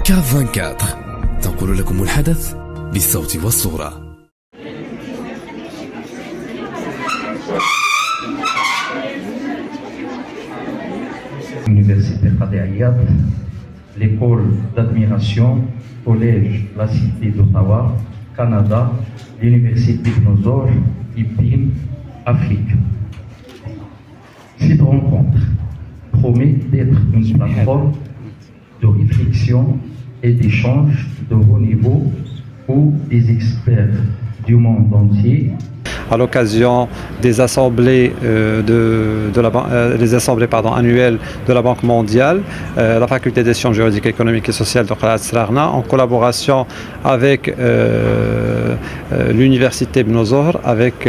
كاف 24 تنقل لكم الحدث بالصوت والصورة. Université Khadi Ayad, l'école d'admiration, collège La Cité d'Ottawa, Canada, l'université Dinosaure, IPIM, Afrique. Cette rencontre promet d'être une plateforme de réflexion et d'échange de haut niveau où des experts du monde entier à l'occasion des assemblées, annuelles de la Banque mondiale, la Faculté des sciences juridiques, économiques et sociales de Qalat Srarna, en collaboration avec l'Université Ibn Zohr, avec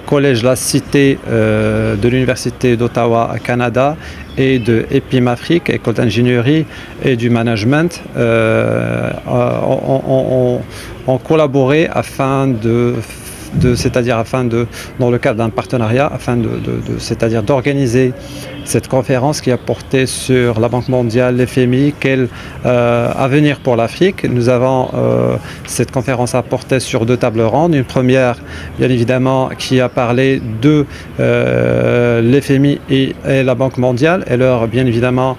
Collège La Cité de l'Université d'Ottawa à Canada et de EPIM Afrique, École d'ingénierie et du management, ont collaboré afin dans le cadre d'un partenariat, c'est-à-dire d'organiser cette conférence qui a porté sur la Banque mondiale, l'FMI, quel avenir pour l'Afrique. Cette conférence a porté sur 2 tables rondes. Une première, bien évidemment, qui a parlé de l'FMI et la Banque mondiale et bien évidemment,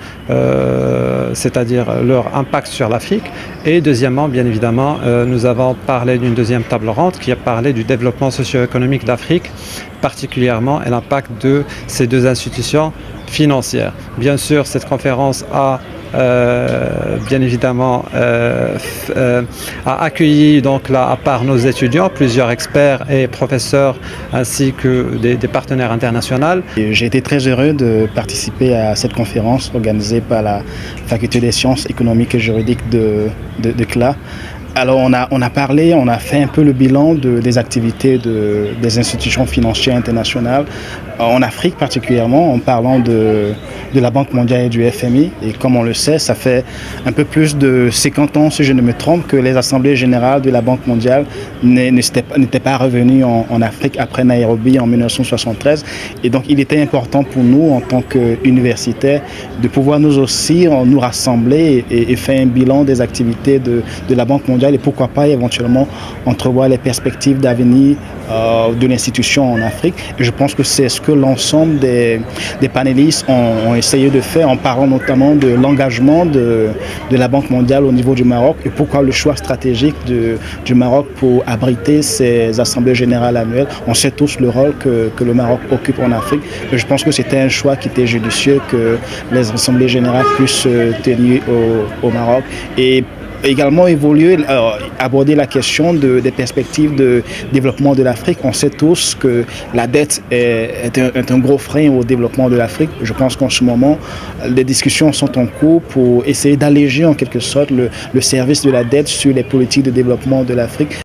c'est-à-dire leur impact sur l'Afrique. Et deuxièmement, bien évidemment, nous avons parlé d'une deuxième table ronde qui a parlé du développement socio-économique d'Afrique, particulièrement et l'impact de ces 2 institutions financières. Bien sûr, cette conférence a bien évidemment a accueilli donc là, à part nos étudiants, plusieurs experts et professeurs ainsi que des partenaires internationaux. J'ai été très heureux de participer à cette conférence organisée par la Faculté des sciences économiques et juridiques de CLA. Alors on a parlé, on a fait un peu le bilan des activités des institutions financières internationales en Afrique particulièrement, en parlant de la Banque mondiale et du FMI. Et comme on le sait, ça fait un peu plus de 50 ans, si je ne me trompe, que les assemblées générales de la Banque mondiale n'étaient pas revenues en Afrique après Nairobi en 1973. Et donc il était important pour nous, en tant qu'universitaires, de pouvoir nous aussi nous rassembler et faire un bilan des activités de la Banque mondiale et pourquoi pas éventuellement entrevoir les perspectives d'avenir de l'institution en Afrique. Et je pense que c'est ce que l'ensemble des panélistes ont essayé de faire en parlant notamment de l'engagement de la Banque mondiale au niveau du Maroc et pourquoi le choix stratégique du Maroc pour abriter ces assemblées générales annuelles. On sait tous le rôle que le Maroc occupe en Afrique. Mais je pense que c'était un choix qui était judicieux que les assemblées générales puissent se tenir au Maroc et également aborder la question des perspectives de développement de l'Afrique. On sait tous que la dette est un gros frein au développement de l'Afrique. Je pense qu'en ce moment, les discussions sont en cours pour essayer d'alléger en quelque sorte le service de la dette sur les politiques de développement de l'Afrique.